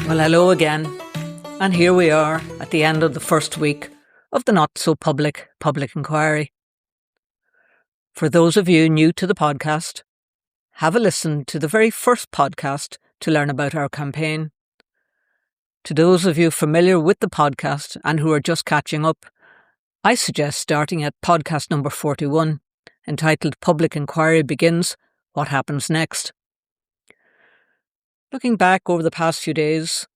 Well, hello again, and here we are at the end of the first week of the not-so-public inquiry. For those of you new to the podcast, have a listen to the very first podcast to learn about our campaign. To those of you familiar with the podcast and who are just catching up, I suggest starting at podcast number 41, entitled Public Inquiry Begins, What Happens Next? Looking back over the past few days,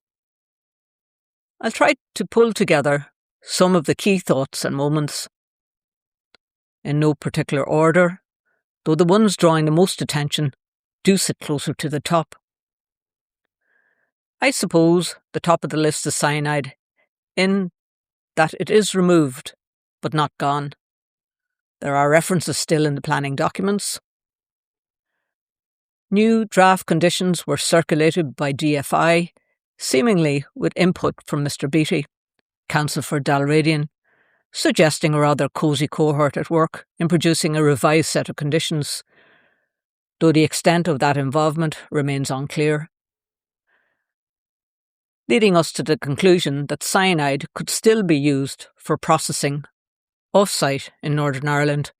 I'll try to pull together some of the key thoughts and moments. In no particular order, though the ones drawing the most attention do sit closer to the top. I suppose the top of the list is cyanide, in that it is removed, but not gone. There are references still in the planning documents. New draft conditions were circulated by DFI, seemingly with input from Mr. Beattie, counsel for Dalradian, suggesting a rather cosy cohort at work in producing a revised set of conditions, though the extent of that involvement remains unclear. Leading us to the conclusion that cyanide could still be used for processing off-site in Northern Ireland,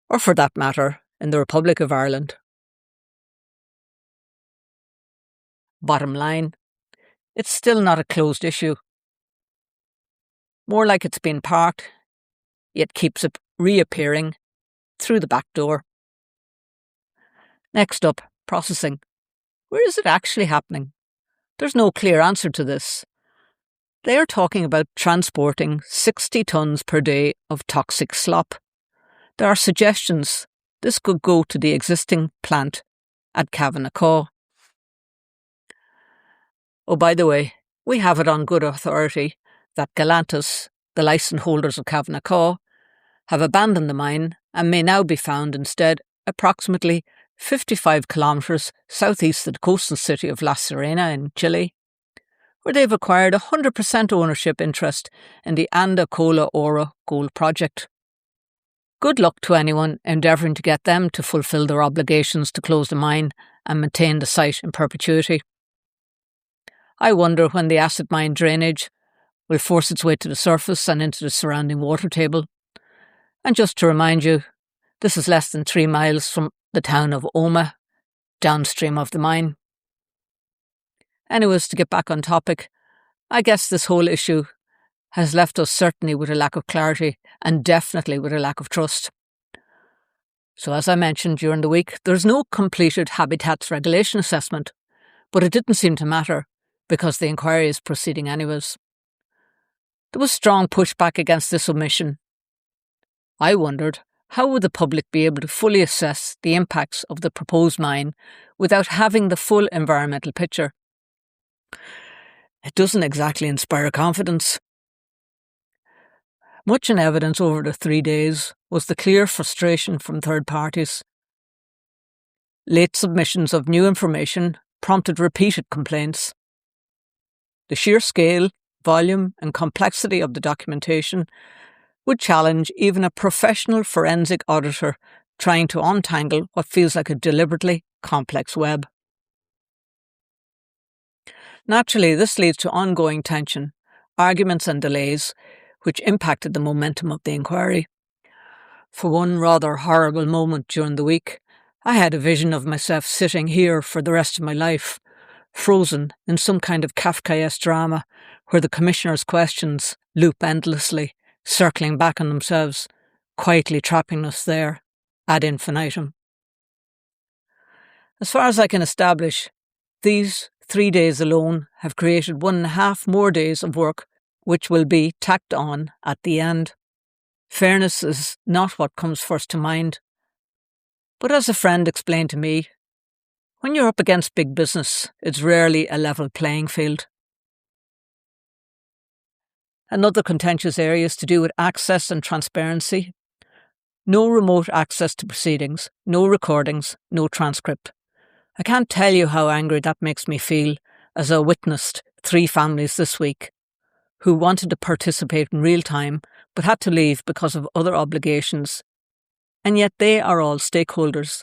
or for that matter, in the Republic of Ireland. Bottom line, it's still not a closed issue. More like it's been parked, yet keeps it reappearing through the back door. Next up, processing. Where is it actually happening? There's no clear answer to this. They are talking about transporting 60 tonnes per day of toxic slop. There are suggestions this could go to the existing plant at Cavanagh. Oh, by the way, we have it on good authority that Galantis, the licence holders of Cavanagh, have abandoned the mine and may now be found instead approximately 55 kilometres southeast of the coastal city of La Serena in Chile, where they've acquired 100% ownership interest in the Anda Cola Oro gold project. Good luck to anyone endeavouring to get them to fulfil their obligations to close the mine and maintain the site in perpetuity. I wonder when the acid mine drainage will force its way to the surface and into the surrounding water table. And just to remind you, this is less than 3 miles from the town of Oma, downstream of the mine. Anyways, to get back on topic, I guess this whole issue has left us certainly with a lack of clarity and definitely with a lack of trust. So as I mentioned during the week, there's no completed habitats regulation assessment, but it didn't seem to matter because the inquiry is proceeding anyways. There was strong pushback against this omission. I wondered, how would the public be able to fully assess the impacts of the proposed mine without having the full environmental picture? It doesn't exactly inspire confidence. Much in evidence over the 3 days was the clear frustration from third parties. Late submissions of new information prompted repeated complaints. The sheer scale, volume and complexity of the documentation would challenge even a professional forensic auditor trying to untangle what feels like a deliberately complex web. Naturally, this leads to ongoing tension, arguments and delays, which impacted the momentum of the inquiry. For one rather horrible moment during the week, I had a vision of myself sitting here for the rest of my life, frozen in some kind of Kafkaesque drama where the commissioner's questions loop endlessly, circling back on themselves, quietly trapping us there ad infinitum. As far as I can establish, these 3 days alone have created 1.5 more days of work which will be tacked on at the end. Fairness is not what comes first to mind. But as a friend explained to me, when you're up against big business, it's rarely a level playing field. Another contentious area is to do with access and transparency. No remote access to proceedings, no recordings, no transcript. I can't tell you how angry that makes me feel as I witnessed 3 families this week who wanted to participate in real time but had to leave because of other obligations, and yet they are all stakeholders.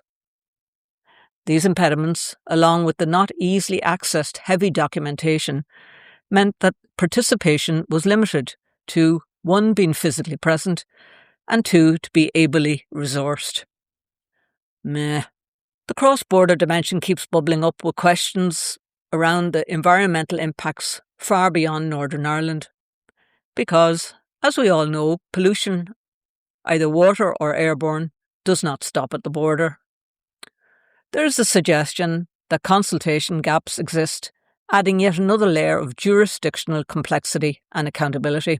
These impediments, along with the not easily accessed heavy documentation, meant that participation was limited to 1, being physically present, and 2, to be ably resourced. Meh. The cross-border dimension keeps bubbling up with questions around the environmental impacts far beyond Northern Ireland. Because, as we all know, pollution, either water or airborne, does not stop at the border. There is a suggestion that consultation gaps exist, adding yet another layer of jurisdictional complexity and accountability.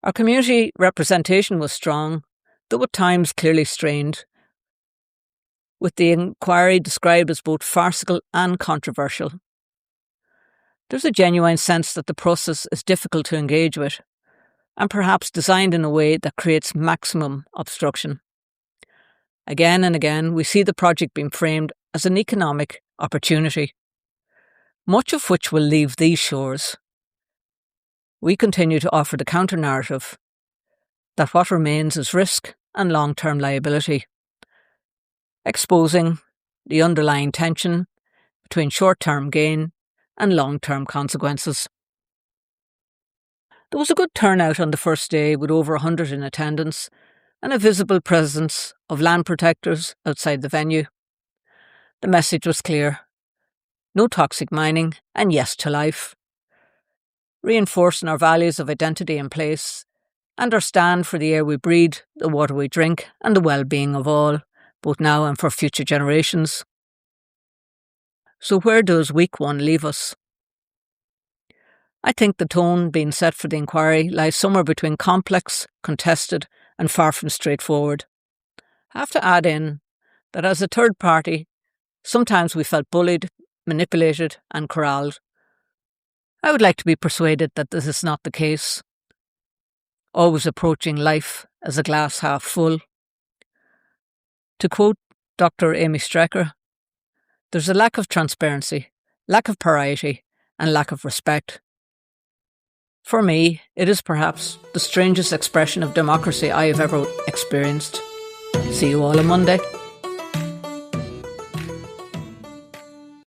Our community representation was strong, though at times clearly strained, with the inquiry described as both farcical and controversial. There's a genuine sense that the process is difficult to engage with, and perhaps designed in a way that creates maximum obstruction. Again and again, we see the project being framed as an economic opportunity, much of which will leave these shores. We continue to offer the counter-narrative that what remains is risk and long-term liability, exposing the underlying tension between short-term gain and long-term consequences. There was a good turnout on the first day, with over 100 in attendance and a visible presence of land protectors outside the venue. The message was clear: no toxic mining and yes to life, reinforcing our values of identity and place, and our stand for the air we breathe, the water we drink, and the well-being of all, both now and for future generations. So where does week 1 leave us? I think the tone being set for the inquiry lies somewhere between complex, contested, and far from straightforward. I have to add in that as a third party, sometimes we felt bullied, manipulated, and corralled. I would like to be persuaded that this is not the case, always approaching life as a glass half full. To quote Dr. Amy Strecker, there's a lack of transparency, lack of priority, and lack of respect. For me, it is perhaps the strangest expression of democracy I have ever experienced. See you all on Monday.